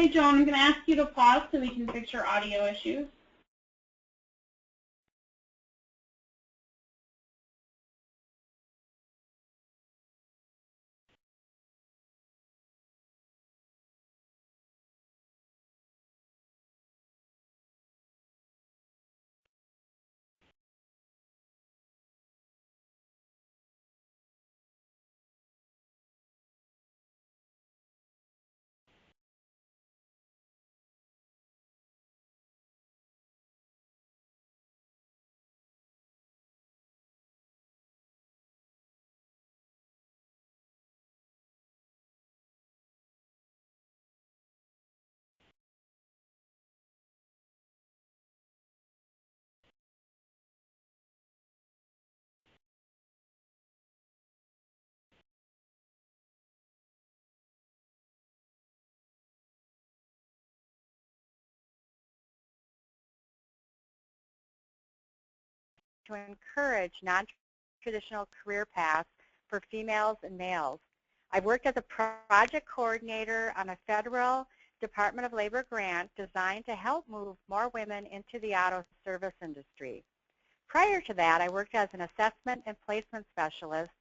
Hi, Joan. I'm going to ask you to pause so we can fix your audio issues. To encourage non-traditional career paths for females and males. I've worked as a project coordinator on a federal Department of Labor grant designed to help move more women into the auto service industry. Prior to that, I worked as an assessment and placement specialist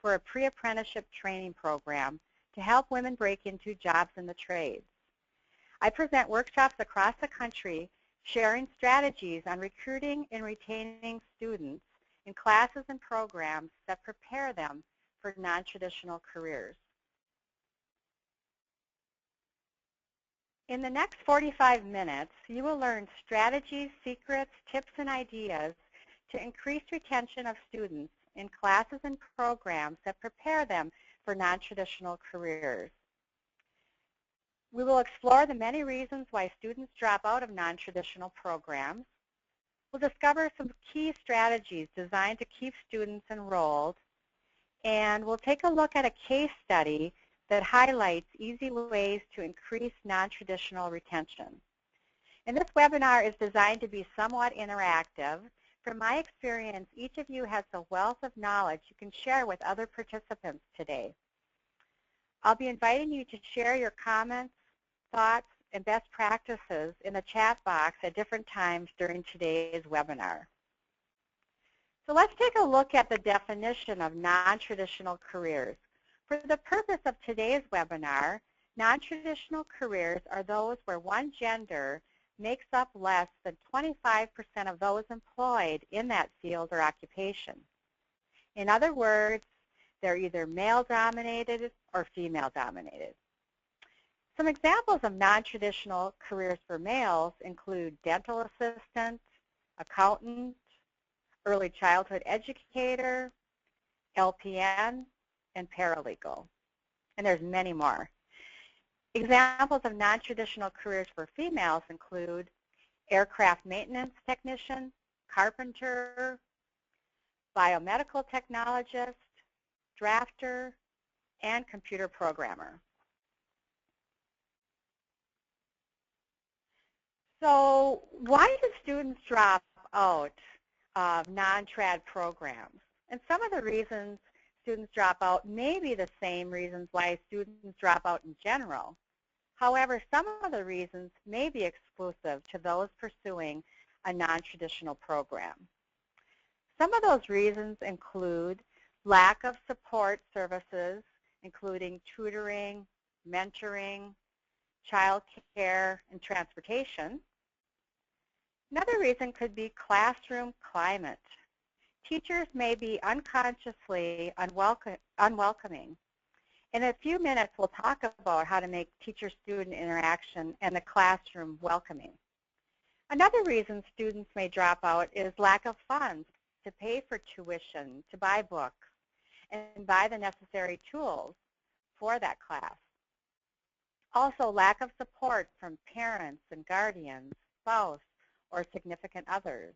for a pre-apprenticeship training program to help women break into jobs in the trades. I present workshops across the country sharing strategies on recruiting and retaining students in classes and programs that prepare them for non-traditional careers. In the next 45 minutes, you will learn strategies, secrets, tips, and ideas to increase retention of students in classes and programs that prepare them for non-traditional careers. We will explore the many reasons why students drop out of non-traditional programs. We'll discover some key strategies designed to keep students enrolled, and we'll take a look at a case study that highlights easy ways to increase non-traditional retention. And this webinar is designed to be somewhat interactive. From my experience, each of you has a wealth of knowledge you can share with other participants today. I'll be inviting you to share your comments, thoughts, and best practices in the chat box at different times during today's webinar. So let's take a look at the definition of non-traditional careers. For the purpose of today's webinar, non-traditional careers are those where one gender makes up less than 25% of those employed in that field or occupation. In other words, they're either male-dominated or female-dominated. Some examples of non-traditional careers for males include dental assistant, accountant, early childhood educator, LPN, and paralegal. And there's many more. Examples of non-traditional careers for females include aircraft maintenance technician, carpenter, biomedical technologist, drafter, and computer programmer. So why do students drop out of non-trad programs? And some of the reasons students drop out may be the same reasons why students drop out in general. However, some of the reasons may be exclusive to those pursuing a non-traditional program. Some of those reasons include lack of support services, including tutoring, mentoring, child care, and transportation. Another reason could be classroom climate. Teachers may be unconsciously unwelcoming. In a few minutes, we'll talk about how to make teacher-student interaction and the classroom welcoming. Another reason students may drop out is lack of funds to pay for tuition, to buy books, and buy the necessary tools for that class. Also, lack of support from parents and guardians, spouse, or significant others.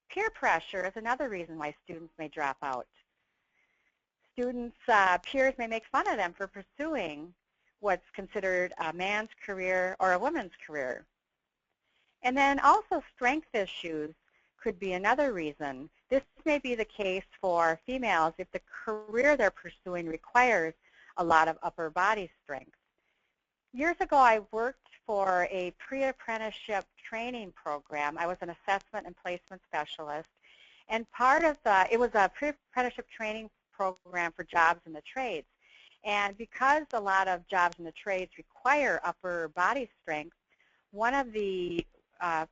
Peer pressure is another reason why students may drop out. Students' peers may make fun of them for pursuing what's considered a man's career or a woman's career. And then also strength issues could be another reason. This may be the case for females if the career they're pursuing requires a lot of upper body strength. Years ago, I worked for a pre-apprenticeship training program. I was an assessment and placement specialist. And part of it was a pre-apprenticeship training program for jobs in the trades. And because a lot of jobs in the trades require upper body strength, one of the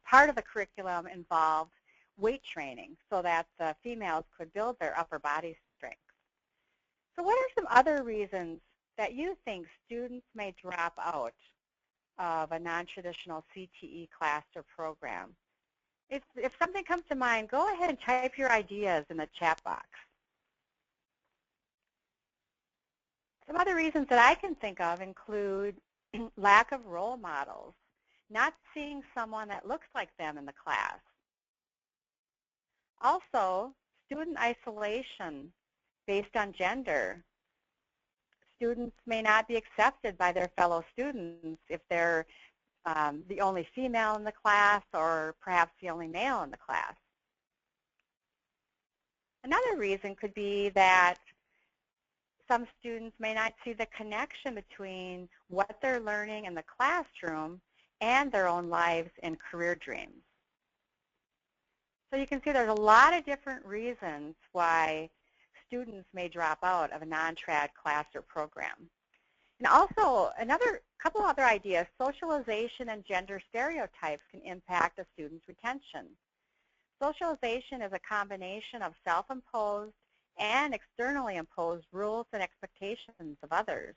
part of the curriculum involved weight training so that the females could build their upper body strength. So what are some other reasons that you think students may drop out of a non-traditional CTE class or program? If something comes to mind, go ahead and type your ideas in the chat box. Some other reasons that I can think of include lack of role models, not seeing someone that looks like them in the class. Also, student isolation based on gender. Students may not be accepted by their fellow students if they're the only female in the class or perhaps the only male in the class. Another reason could be that some students may not see the connection between what they're learning in the classroom and their own lives and career dreams. So you can see there's a lot of different reasons why students may drop out of a non-trad class or program. And also, couple other ideas, socialization and gender stereotypes can impact a student's retention. Socialization is a combination of self-imposed and externally imposed rules and expectations of others.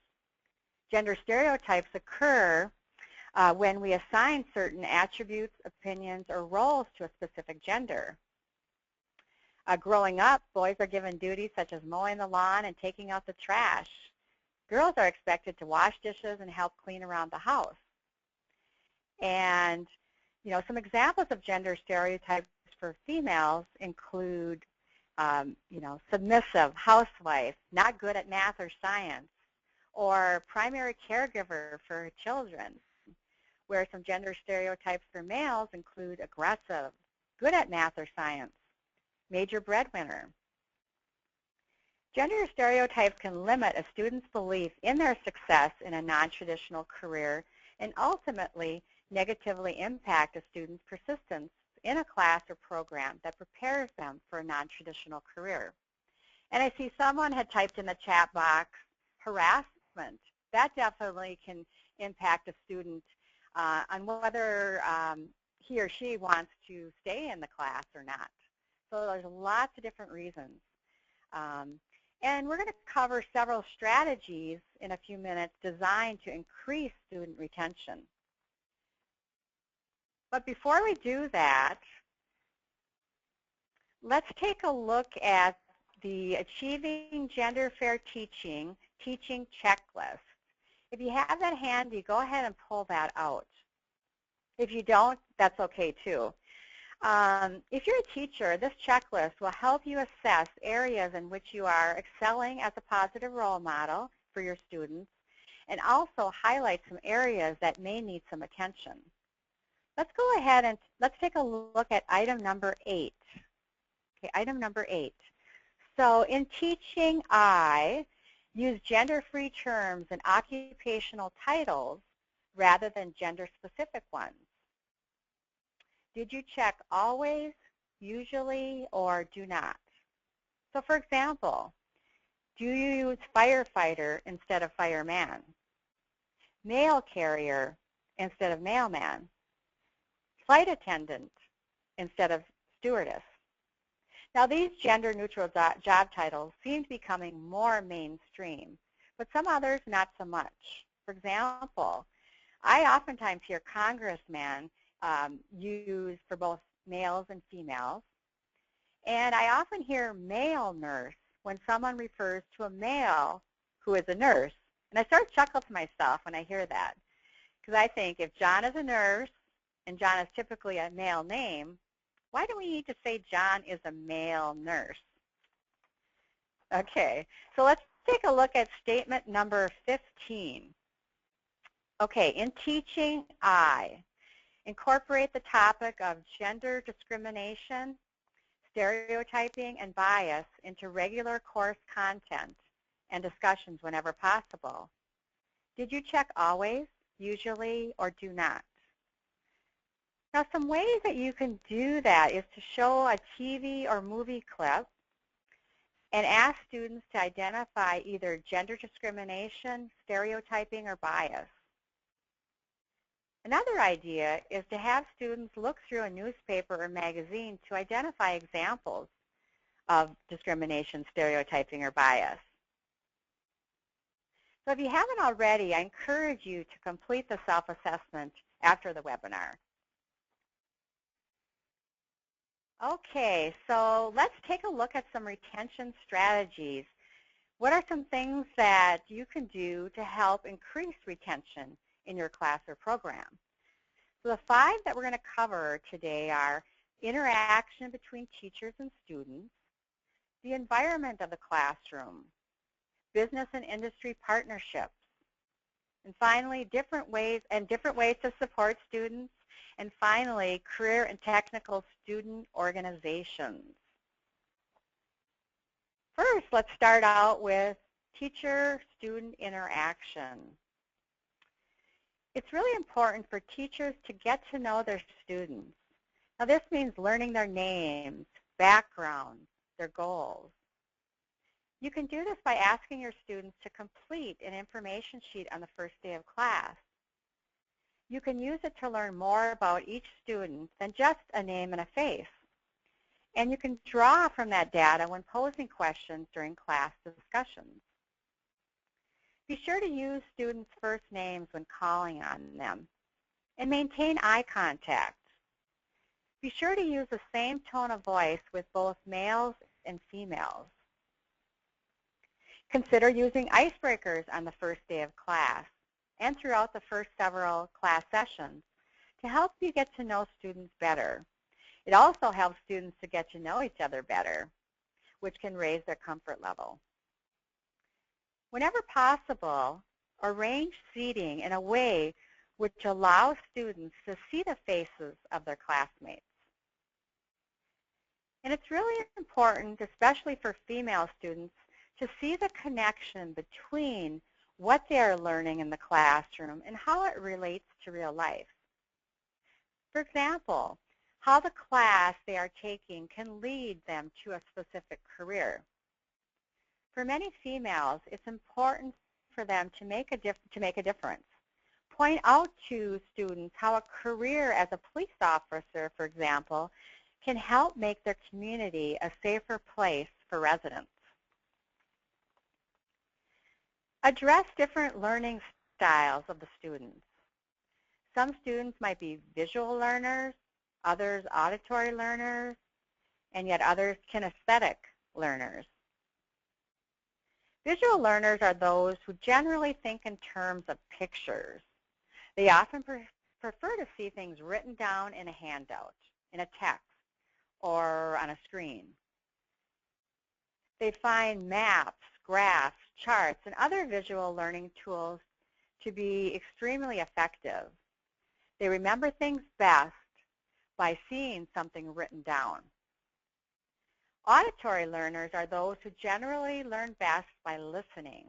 Gender stereotypes occur when we assign certain attributes, opinions, or roles to a specific gender. Growing up, boys are given duties such as mowing the lawn and taking out the trash. Girls are expected to wash dishes and help clean around the house. And, some examples of gender stereotypes for females include, submissive, housewife, not good at math or science, or primary caregiver for children, where some gender stereotypes for males include aggressive, good at math or science, major breadwinner. Gender stereotypes can limit a student's belief in their success in a non-traditional career and ultimately negatively impact a student's persistence in a class or program that prepares them for a non-traditional career. And I see someone had typed in the chat box, harassment. That definitely can impact a student on whether he or she wants to stay in the class or not. So there's lots of different reasons. And we're going to cover several strategies in a few minutes designed to increase student retention. But before we do that, let's take a look at the Achieving Gender Fair Teaching checklist. If you have that handy, go ahead and pull that out. If you don't, that's okay too. If you're a teacher, this checklist will help you assess areas in which you are excelling as a positive role model for your students and also highlight some areas that may need some attention. Let's go ahead and let's take a look at item number 8. Okay, item number 8. So in teaching, I use gender-free terms and occupational titles rather than gender-specific ones. Did you check always, usually, or do not? So for example, do you use firefighter instead of fireman? Mail carrier instead of mailman? Flight attendant instead of stewardess? Now these gender-neutral job titles seem to be becoming more mainstream, but some others not so much. For example, I oftentimes hear congressmen used for both males and females. And I often hear male nurse when someone refers to a male who is a nurse. And I start to chuckle to myself when I hear that, because I think if John is a nurse and John is typically a male name, why do we need to say John is a male nurse? Okay, so let's take a look at statement number 15. Okay, in teaching, I incorporate the topic of gender discrimination, stereotyping, and bias into regular course content and discussions whenever possible. Did you check always, usually, or do not. Now, some ways that you can do that is to show a TV or movie clip and ask students to identify either gender discrimination, stereotyping, or bias. Another idea is to have students look through a newspaper or magazine to identify examples of discrimination, stereotyping, or bias. So if you haven't already, I encourage you to complete the self-assessment after the webinar. Okay, so let's take a look at some retention strategies. What are some things that you can do to help increase retention in your class or program? So the 5 that we're going to cover today are interaction between teachers and students, the environment of the classroom, business and industry partnerships, and finally different ways to support students, and finally career and technical student organizations. First, let's start out with teacher-student interaction. It's really important for teachers to get to know their students. Now this means learning their names, backgrounds, their goals. You can do this by asking your students to complete an information sheet on the first day of class. You can use it to learn more about each student than just a name and a face. And you can draw from that data when posing questions during class discussions. Be sure to use students' first names when calling on them, and maintain eye contact. Be sure to use the same tone of voice with both males and females. Consider using icebreakers on the first day of class and throughout the first several class sessions to help you get to know students better. It also helps students to get to know each other better, which can raise their comfort level. Whenever possible, arrange seating in a way which allows students to see the faces of their classmates. And it's really important, especially for female students, to see the connection between what they are learning in the classroom and how it relates to real life. For example, how the class they are taking can lead them to a specific career. For many females, it's important for them to make a difference. Point out to students how a career as a police officer, for example, can help make their community a safer place for residents. Address different learning styles of the students. Some students might be visual learners, others auditory learners, and yet others kinesthetic learners. Visual learners are those who generally think in terms of pictures. They often prefer to see things written down in a handout, in a text, or on a screen. They find maps, graphs, charts, and other visual learning tools to be extremely effective. They remember things best by seeing something written down. Auditory learners are those who generally learn best by listening.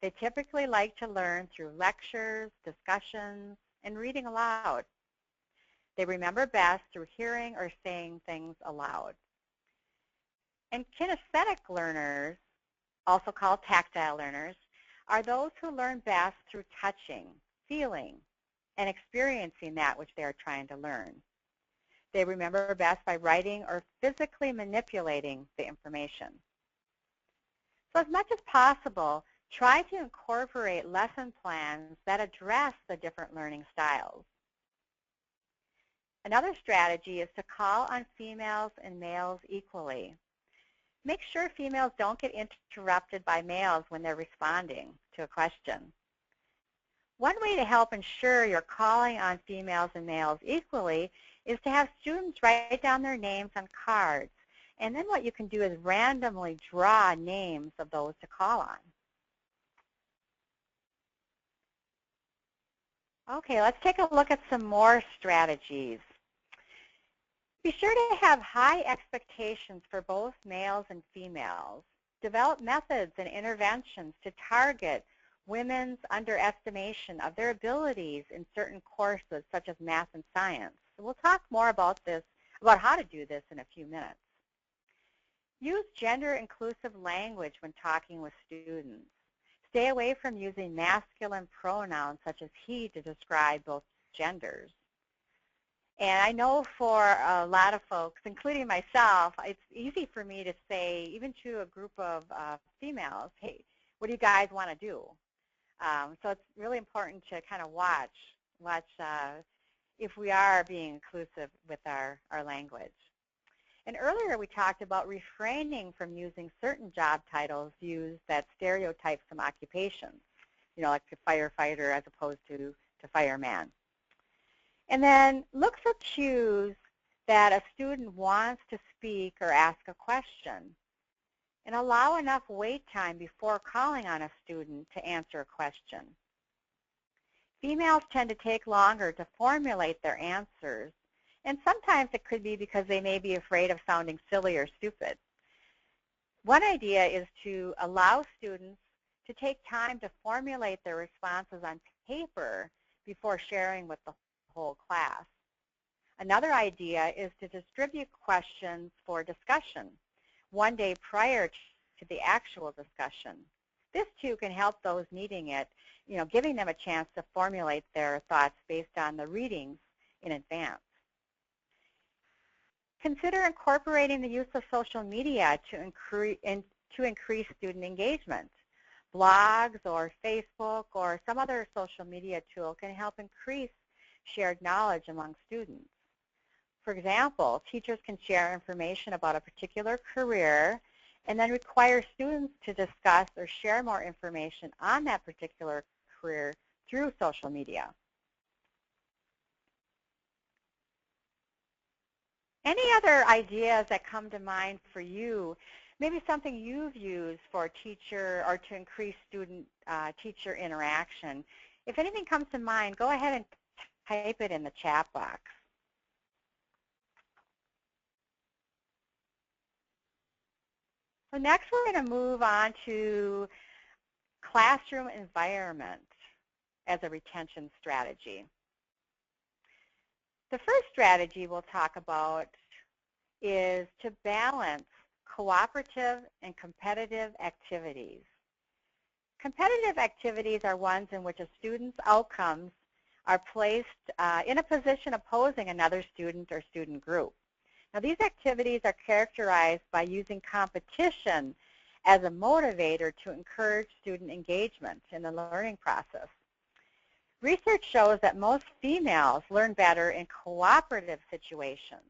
They typically like to learn through lectures, discussions, and reading aloud. They remember best through hearing or saying things aloud. And kinesthetic learners, also called tactile learners, are those who learn best through touching, feeling, and experiencing that which they are trying to learn. They remember best by writing or physically manipulating the information. So as much as possible, try to incorporate lesson plans that address the different learning styles. Another strategy is to call on females and males equally. Make sure females don't get interrupted by males when they're responding to a question. One way to help ensure you're calling on females and males equally is to have students write down their names on cards. And then what you can do is randomly draw names of those to call on. Okay, let's take a look at some more strategies. Be sure to have high expectations for both males and females. Develop methods and interventions to target women's underestimation of their abilities in certain courses such as math and science. So we'll talk more about this, about how to do this in a few minutes. Use gender-inclusive language when talking with students. Stay away from using masculine pronouns such as he to describe both genders. And I know for a lot of folks, including myself, it's easy for me to say, even to a group of females, hey, what do you guys want to do? So it's really important to kind of watch if we are being inclusive with our language. And earlier we talked about refraining from using certain job titles used that stereotype some occupations, you know, like to firefighter as opposed to fireman. And then look for cues that a student wants to speak or ask a question. And allow enough wait time before calling on a student to answer a question. Females tend to take longer to formulate their answers, and sometimes it could be because they may be afraid of sounding silly or stupid. One idea is to allow students to take time to formulate their responses on paper before sharing with the whole class. Another idea is to distribute questions for discussion one day prior to the actual discussion. This too can help those needing it, you know, giving them a chance to formulate their thoughts based on the readings in advance. Consider incorporating the use of social media to increase student engagement. Blogs or Facebook or some other social media tool can help increase shared knowledge among students. For example, teachers can share information about a particular career and then require students to discuss or share more information on that particular career through social media. Any other ideas that come to mind for you? Maybe something you've used for teacher or to increase student-teacher interaction. If anything comes to mind, go ahead and type it in the chat box. So next we're going to move on to classroom environment as a retention strategy. The first strategy we'll talk about is to balance cooperative and competitive activities. Competitive activities are ones in which a student's outcomes are placed in a position opposing another student or student group. Now, these activities are characterized by using competition as a motivator to encourage student engagement in the learning process. Research shows that most females learn better in cooperative situations.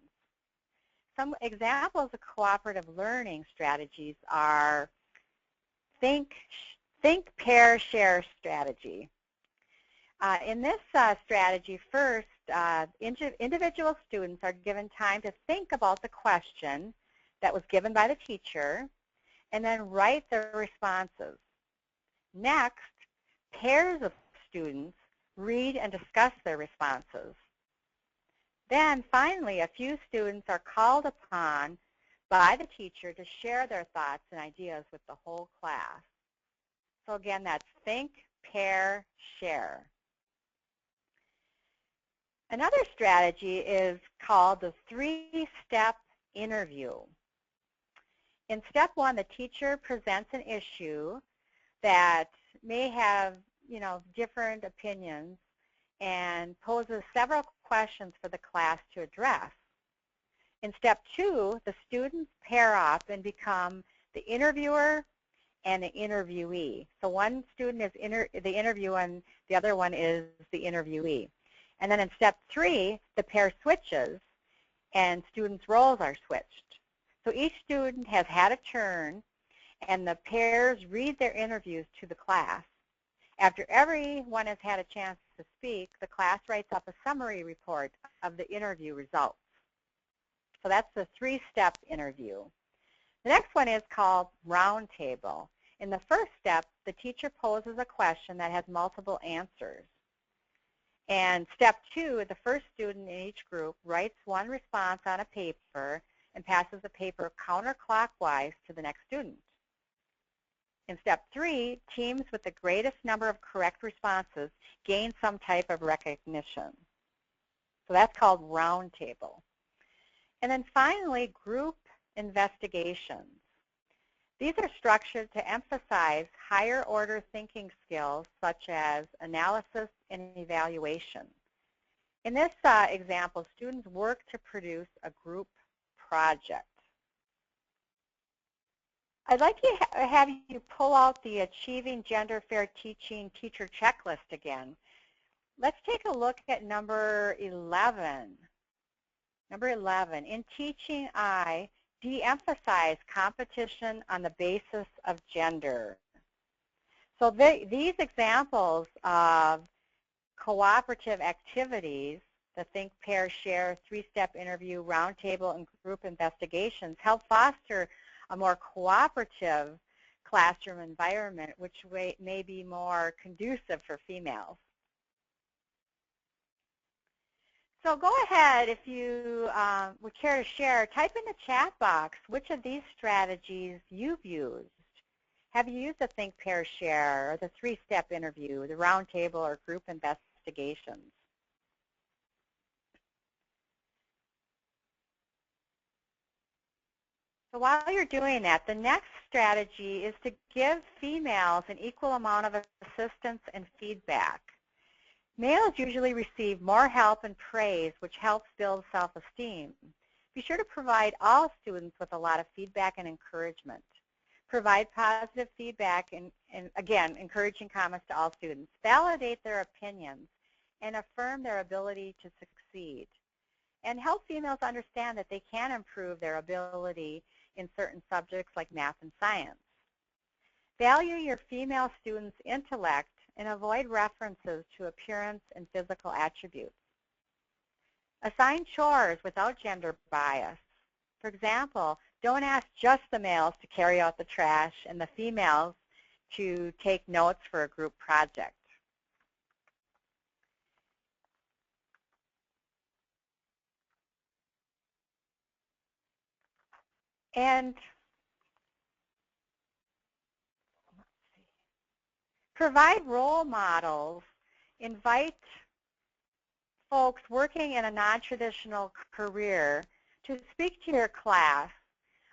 Some examples of cooperative learning strategies are think, pair, share strategy. In this strategy, first, individual students are given time to think about the question that was given by the teacher and then write their responses. Next, pairs of students read and discuss their responses. Then finally, a few students are called upon by the teacher to share their thoughts and ideas with the whole class. So again, that's think, pair, share. Another strategy is called the three-step interview. In step one, the teacher presents an issue that may have, you know, different opinions and poses several questions for the class to address. In step two, the students pair up and become the interviewer and the interviewee. So one student is the interviewer and the other one is the interviewee. And then in step three, the pair switches and students' roles are switched. So each student has had a turn and the pairs read their interviews to the class. After everyone has had a chance to speak, the class writes up a summary report of the interview results. So that's the three-step interview. The next one is called roundtable. In the first step, the teacher poses a question that has multiple answers. And step two, the first student in each group writes one response on a paper and passes the paper counterclockwise to the next student. In step 3, teams with the greatest number of correct responses gain some type of recognition. So that's called roundtable. And then finally, group investigations. These are structured to emphasize higher order thinking skills such as analysis and evaluation. In this example, students work to produce a group project. I'd like to have you pull out the Achieving Gender Fair Teaching Teacher Checklist again. Let's take a look at number 11. Number 11, in teaching, I de-emphasize competition on the basis of gender. So these examples of cooperative activities, the think, pair, share, 3-step interview, roundtable, and group investigations help foster a more cooperative classroom environment, which may be more conducive for females. So go ahead, if you would care to share, type in the chat box which of these strategies you've used. Have you used the think, pair, share, or the 3-step interview, the roundtable, or group investigations? So while you're doing that, the next strategy is to give females an equal amount of assistance and feedback. Males usually receive more help and praise, which helps build self-esteem. Be sure to provide all students with a lot of feedback and encouragement. Provide positive feedback and again, encouraging comments to all students. Validate their opinions and affirm their ability to succeed. And help females understand that they can improve their ability in certain subjects like math and science. Value your female students' intellect and avoid references to appearance and physical attributes. Assign chores without gender bias. For example, don't ask just the males to carry out the trash and the females to take notes for a group project. And provide role models. Invite folks working in a non-traditional career to speak to your class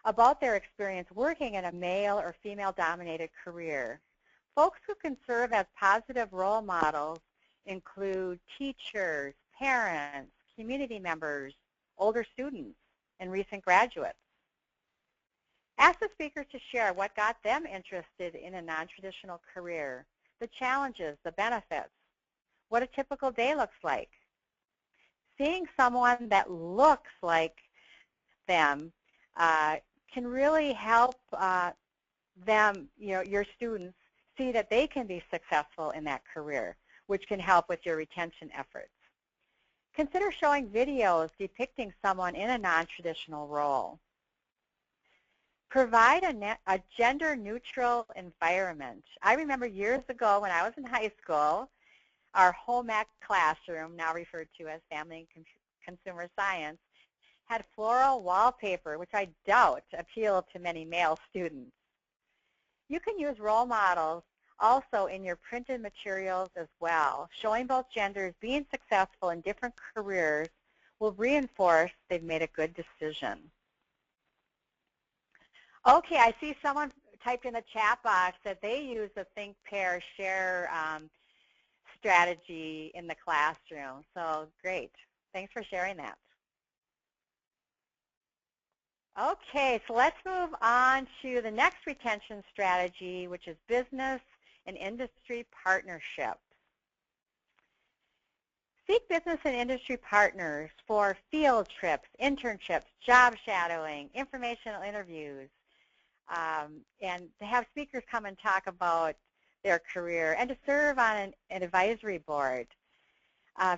about their experience working in a male or female-dominated career. Folks who can serve as positive role models include teachers, parents, community members, older students, and recent graduates. Ask the speaker to share what got them interested in a non-traditional career, the challenges, the benefits, what a typical day looks like. Seeing someone that looks like them can really help them, your students, see that they can be successful in that career, which can help with your retention efforts. Consider showing videos depicting someone in a non-traditional role. Provide a gender-neutral environment. I remember years ago when I was in high school, our home ec classroom, now referred to as Family and Consumer Science, had floral wallpaper, which I doubt appealed to many male students. You can use role models also in your printed materials as well. Showing both genders being successful in different careers will reinforce they've made a good decision. Okay, I see someone typed in the chat box that they use the think, pair, share strategy in the classroom. So great. Thanks for sharing that. Okay, so let's move on to the next retention strategy, which is business and industry partnerships. Seek business and industry partners for field trips, internships, job shadowing, informational interviews, and to have speakers come and talk about their career, and to serve on an advisory board.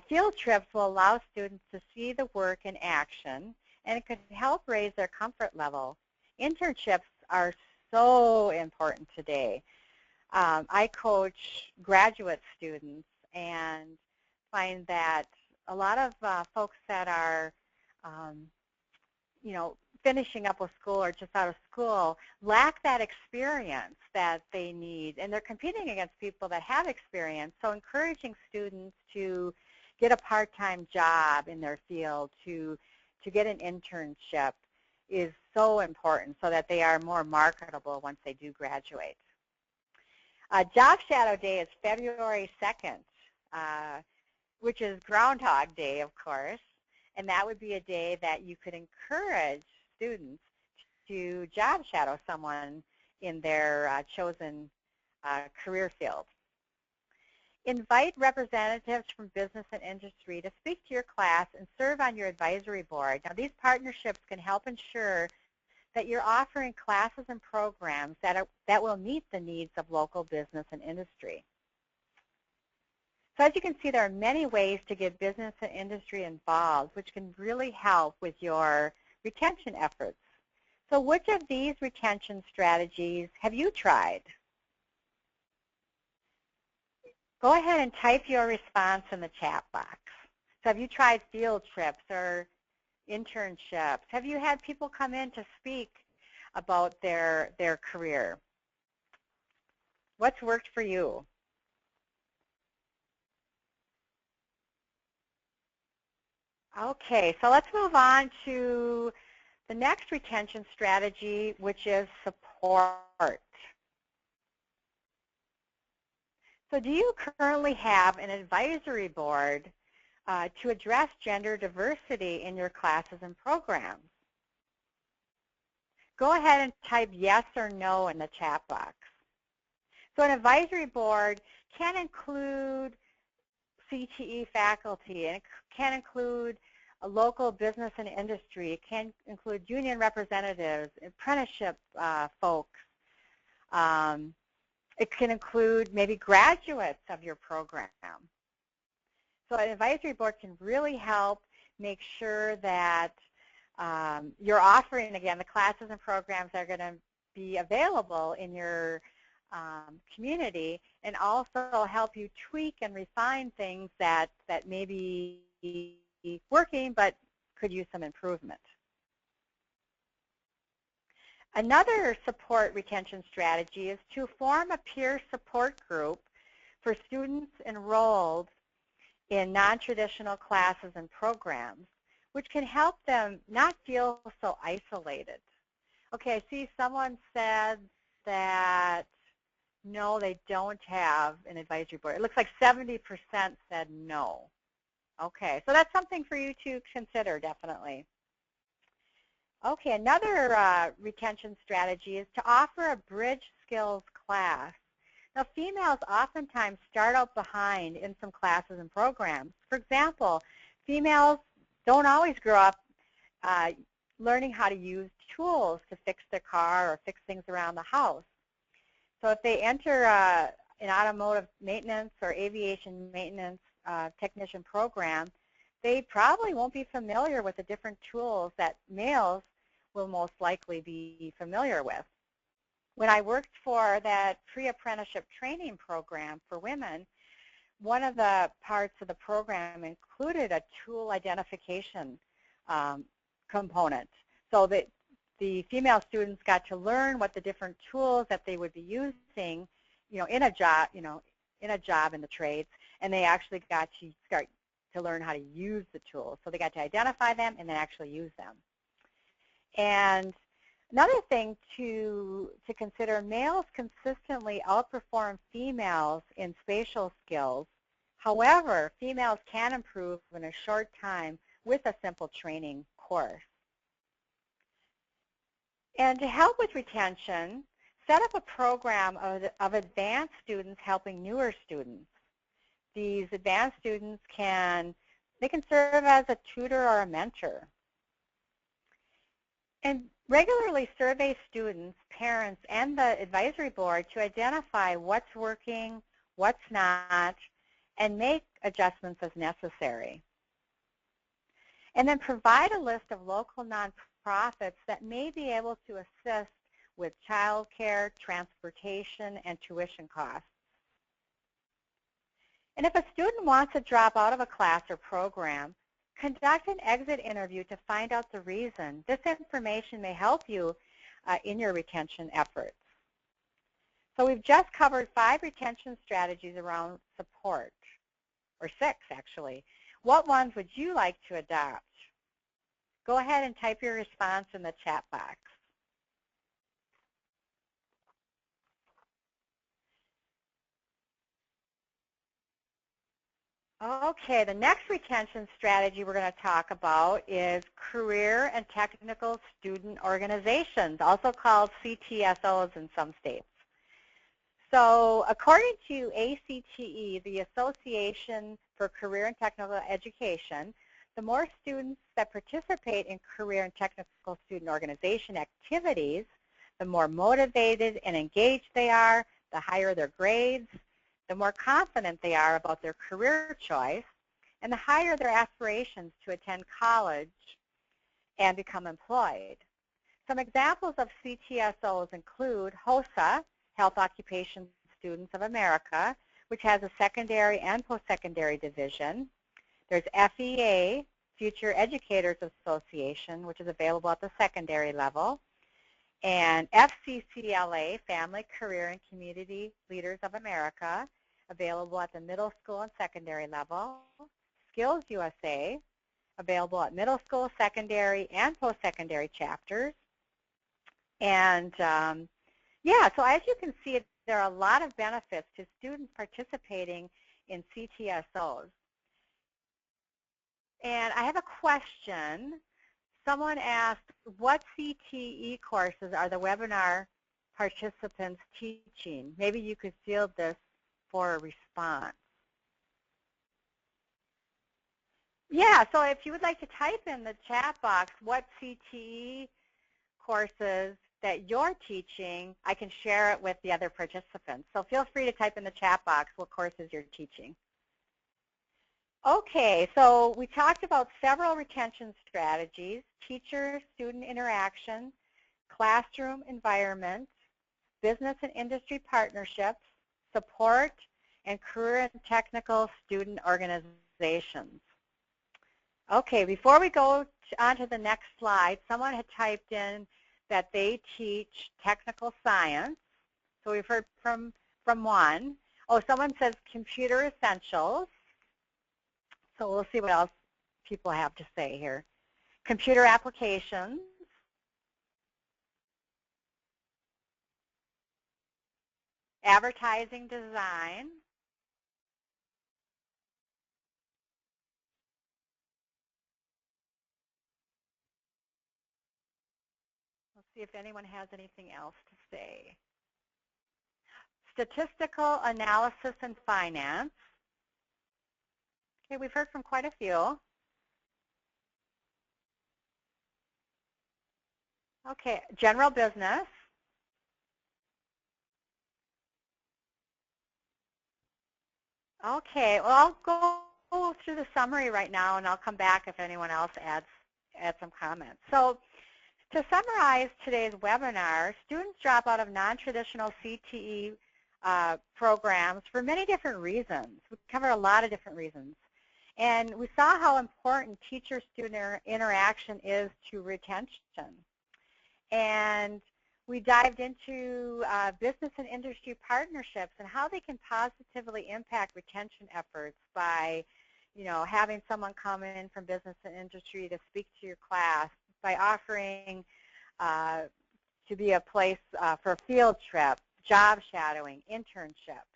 Field trips will allow students to see the work in action, and it could help raise their comfort level. Internships are so important today. I coach graduate students and find that a lot of folks that are, finishing up with school or just out of school lack that experience that they need, and they're competing against people that have experience. So encouraging students to get a part-time job in their field, to get an internship is so important so that they are more marketable once they do graduate. Job Shadow Day is February 2nd, which is Groundhog Day, of course, and that would be a day that you could encourage students to job shadow someone in their chosen career field. Invite representatives from business and industry to speak to your class and serve on your advisory board. Now, these partnerships can help ensure that you're offering classes and programs that will meet the needs of local business and industry. So as you can see, there are many ways to get business and industry involved, which can really help with your retention efforts. So which of these retention strategies have you tried? Go ahead and type your response in the chat box. So have you tried field trips or internships? Have you had people come in to speak about their career? What's worked for you? Okay, so let's move on to the next retention strategy, which is support. So do you currently have an advisory board to address gender diversity in your classes and programs? Go ahead and type yes or no in the chat box. So an advisory board can include CTE faculty, and it can include a local business and industry. It can include union representatives, apprenticeship folks. It can include maybe graduates of your program. So an advisory board can really help make sure that you're offering, again, the classes and programs that are going to be available in your community, and also help you tweak and refine things that may be working but could use some improvement. Another support retention strategy is to form a peer support group for students enrolled in non-traditional classes and programs, which can help them not feel so isolated. Okay, I see someone said that no, they don't have an advisory board. It looks like 70% said no. Okay, so that's something for you to consider, definitely. Okay, another retention strategy is to offer a bridge skills class. Now, females oftentimes start out behind in some classes and programs. For example, females don't always grow up learning how to use tools to fix their car or fix things around the house. So if they enter an automotive maintenance or aviation maintenance technician program, they probably won't be familiar with the different tools that males will most likely be familiar with. When I worked for that pre-apprenticeship training program for women, one of the parts of the program included a tool identification component, so that the female students got to learn what the different tools that they would be using, in a job, in the trades, and they actually got to start to learn how to use the tools. So they got to identify them and then actually use them. And another thing to consider, males consistently outperform females in spatial skills. However, females can improve in a short time with a simple training course. And to help with retention, set up a program of advanced students helping newer students. These advanced students can serve as a tutor or a mentor. And regularly survey students, parents, and the advisory board to identify what's working, what's not, and make adjustments as necessary. And then provide a list of local nonprofits that may be able to assist with child care, transportation, and tuition costs. And if a student wants to drop out of a class or program, conduct an exit interview to find out the reason. This information may help you in your retention efforts. So we've just covered 5 retention strategies around support, or 6 actually. What ones would you like to adopt? Go ahead and type your response in the chat box. Okay, the next retention strategy we're going to talk about is career and technical student organizations, also called CTSOs in some states. So according to ACTE, the Association for Career and Technical Education, the more students that participate in career and technical student organization activities, the more motivated and engaged they are, the higher their grades, the more confident they are about their career choice, and the higher their aspirations to attend college and become employed. Some examples of CTSOs include HOSA, Health Occupation Students of America, which has a secondary and post-secondary division. There's FEA, Future Educators Association, which is available at the secondary level. And FCCLA, Family, Career, and Community Leaders of America, available at the middle school and secondary level. Skills USA, available at middle school, secondary, and post-secondary chapters. And yeah, so as you can see, there are a lot of benefits to students participating in CTSOs. And I have a question. Someone asked, what CTE courses are the webinar participants teaching? Maybe you could field this for a response. Yeah, so if you would like to type in the chat box what CTE courses that you're teaching, I can share it with the other participants. So feel free to type in the chat box what courses you're teaching. Okay, so we talked about several retention strategies: teacher-student interaction, classroom environment, business and industry partnerships, support, and career and technical student organizations. Okay, before we go on to the next slide, someone had typed in that they teach technical science. So we've heard from one. Oh, someone says computer essentials. So we'll see what else people have to say here. Computer applications. Advertising design. Let's see if anyone has anything else to say. Statistical analysis and finance. Okay, we've heard from quite a few. Okay, general business. Okay, well, I'll go through the summary right now, and I'll come back if anyone else adds some comments. So to summarize today's webinar, students drop out of non-traditional CTE programs for many different reasons. We cover a lot of different reasons. And we saw how important teacher-student interaction is to retention. And we dived into business and industry partnerships and how they can positively impact retention efforts by, having someone come in from business and industry to speak to your class, by offering to be a place for a field trip, job shadowing, internships.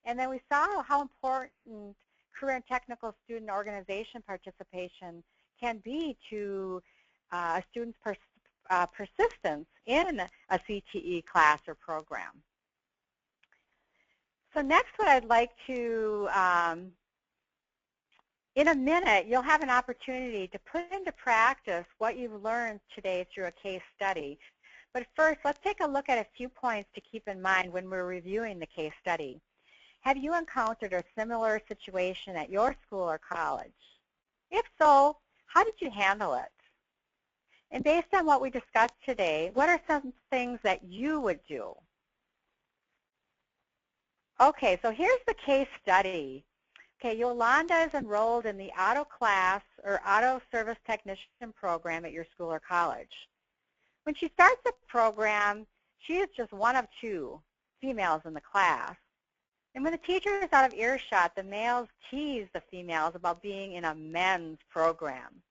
And then we saw how important career and technical student organization participation can be to a student's persistence in a CTE class or program. So next, what I'd like to, in a minute, you'll have an opportunity to put into practice what you've learned today through a case study. But first, let's take a look at a few points to keep in mind when we're reviewing the case study. Have you encountered a similar situation at your school or college? If so, how did you handle it? And based on what we discussed today, what are some things that you would do? Okay, so here's the case study. Okay, Yolanda is enrolled in the auto class or auto service technician program at your school or college. When she starts the program, she is just one of 2 females in the class. And when the teacher is out of earshot, the males tease the females about being in a men's program.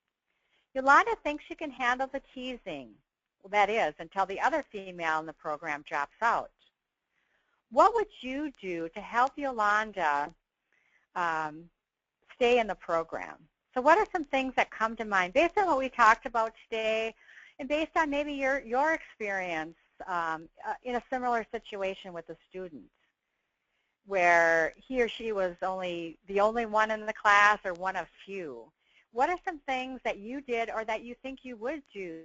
Yolanda thinks she can handle the teasing, well, that is, until the other female in the program drops out. What would you do to help Yolanda stay in the program? So what are some things that come to mind based on what we talked about today and based on maybe your experience in a similar situation with a student where he or she was the only one in the class or one of few? What are some things that you did or that you think you would do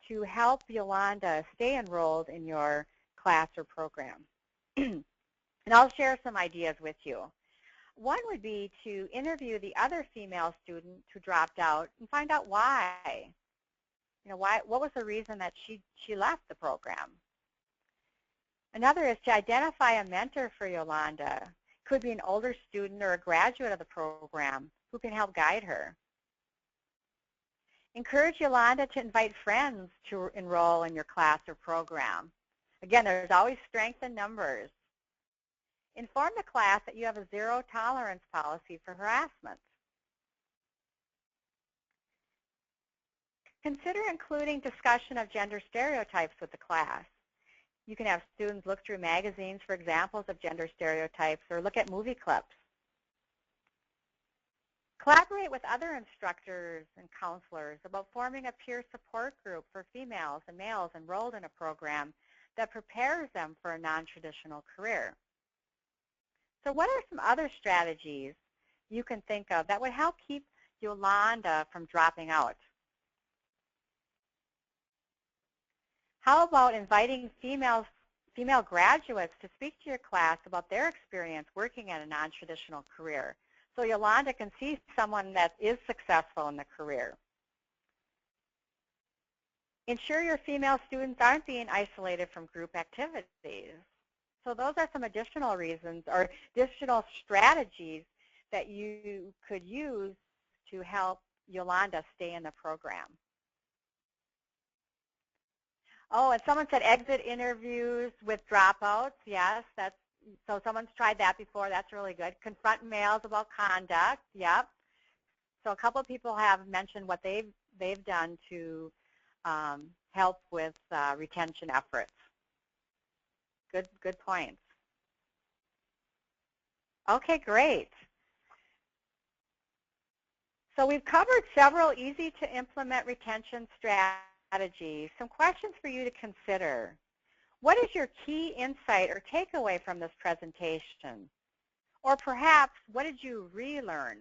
to help Yolanda stay enrolled in your class or program? And I'll share some ideas with you. One would be to interview the other female student who dropped out and find out why. What was the reason that she left the program? Another is to identify a mentor for Yolanda. Could be an older student or a graduate of the program who can help guide her. Encourage Yolanda to invite friends to enroll in your class or program. Again, there's always strength in numbers. Inform the class that you have a zero tolerance policy for harassment. Consider including discussion of gender stereotypes with the class. You can have students look through magazines for examples of gender stereotypes or look at movie clips. Collaborate with other instructors and counselors about forming a peer support group for females and males enrolled in a program that prepares them for a non-traditional career. So what are some other strategies you can think of that would help keep Yolanda from dropping out? How about inviting female graduates to speak to your class about their experience working in a non-traditional career, so Yolanda can see someone that is successful in the career? Ensure your female students aren't being isolated from group activities. So those are some additional reasons or additional strategies that you could use to help Yolanda stay in the program. Oh, and someone said exit interviews with dropouts. Yes, so someone's tried that before. That's really good. Confront males about conduct. Yep. So a couple of people have mentioned what they've done to help with retention efforts. Good points. Okay, great. So we've covered several easy to implement retention strategies. Some questions for you to consider. What is your key insight or takeaway from this presentation? Or perhaps, what did you relearn?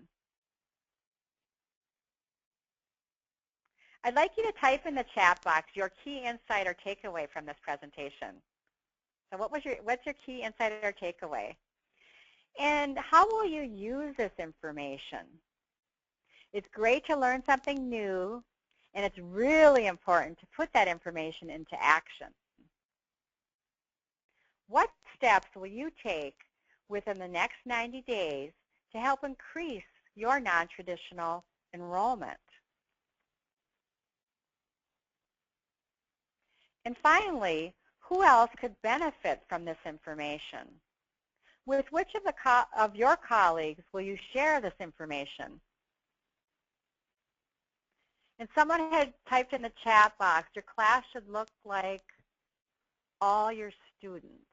I'd like you to type in the chat box your key insight or takeaway from this presentation. So what's your key insight or takeaway? And how will you use this information? It's great to learn something new, and it's really important to put that information into action. What steps will you take within the next 90 days to help increase your non-traditional enrollment? And finally, who else could benefit from this information? With which of your colleagues will you share this information? And someone had typed in the chat box, your class should look like all your students.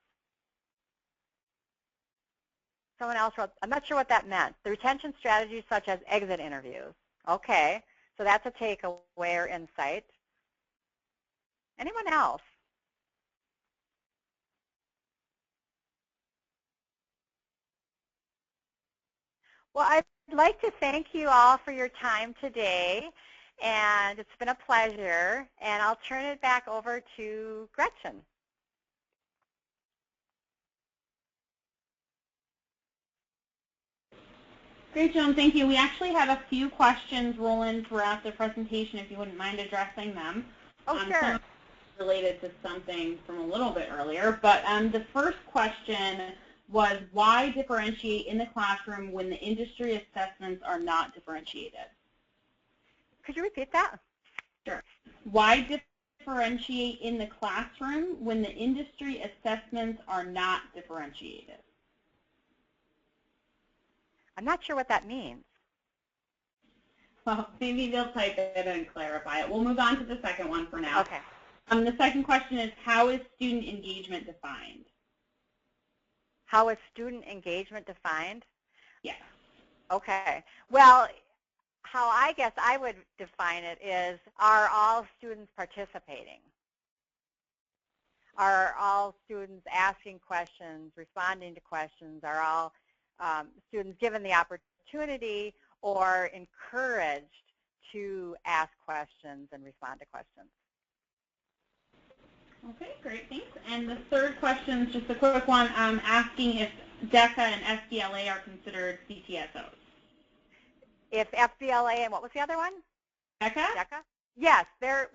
Someone else wrote, I'm not sure what that meant. The retention strategies such as exit interviews. Okay, so that's a takeaway or insight. Anyone else? Well, I'd like to thank you all for your time today, and it's been a pleasure, and I'll turn it back over to Gretchen. Great, Joan. Thank you. We actually have a few questions rolling throughout the presentation, if you wouldn't mind addressing them. Oh, sure. Some related to something from a little bit earlier, but the first question was why differentiate in the classroom when the industry assessments are not differentiated? Could you repeat that? Sure. Why differentiate in the classroom when the industry assessments are not differentiated? I'm not sure what that means. Well, maybe they'll type it and clarify it. We'll move on to the second one for now. Okay. The second question is, how is student engagement defined? How is student engagement defined? Yes. Okay. Well, how I guess I would define it is, are all students participating? Are all students asking questions, responding to questions? Are all students given the opportunity or encouraged to ask questions and respond to questions? Okay, great, thanks. And the third question is just a quick one, asking if DECA and SBLA are considered CTSOs. If FBLA and what was the other one? DECA? DECA? Yes, they're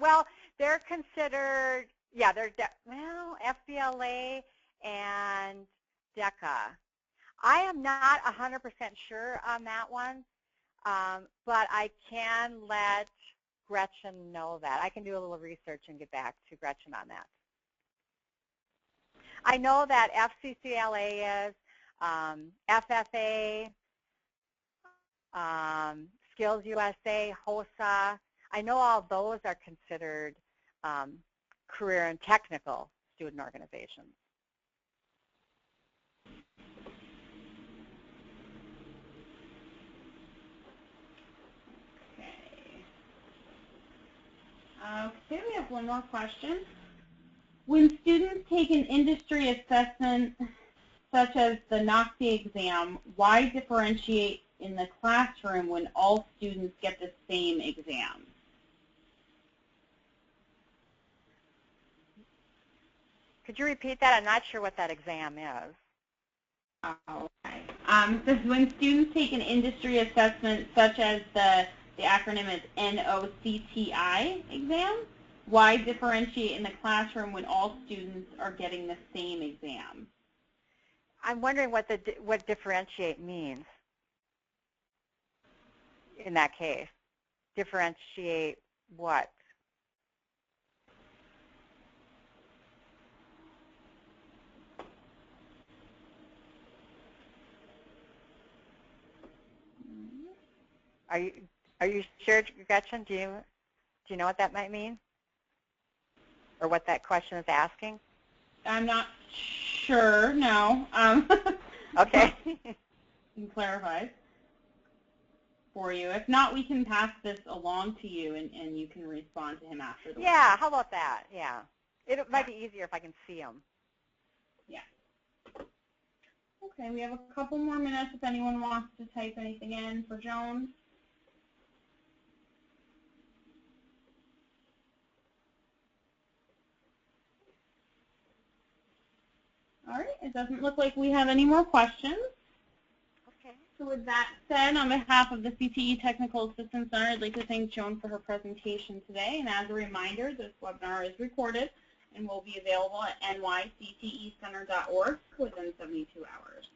considered, yeah, FBLA and DECA. I am not 100% sure on that one, but I can let Gretchen know that. I can do a little research and get back to Gretchen on that. I know that FCCLA is, FFA, Skills USA, HOSA. I know all those are considered career and technical student organizations. Okay, we have one more question. When students take an industry assessment such as the NOCSE exam, why differentiate in the classroom when all students get the same exam? Could you repeat that? I'm not sure what that exam is. Okay. It says when students take an industry assessment such as the acronym is NOCTI exam, why differentiate in the classroom when all students are getting the same exam? I'm wondering what differentiate means in that case. Differentiate what? Are you sure, Gretchen? Do you know what that might mean, or what that question is asking? I'm not sure. No. Okay. You can clarify for you. If not, we can pass this along to you, and you can respond to him after the Yeah. How about that? Yeah. It might be easier if I can see him. Yeah. Okay. We have a couple more minutes if anyone wants to type anything in for Joan. All right, it doesn't look like we have any more questions. Okay. So with that said, on behalf of the CTE Technical Assistance Center, I'd like to thank Joan for her presentation today. And as a reminder, this webinar is recorded and will be available at nyctecenter.org within 72 hours.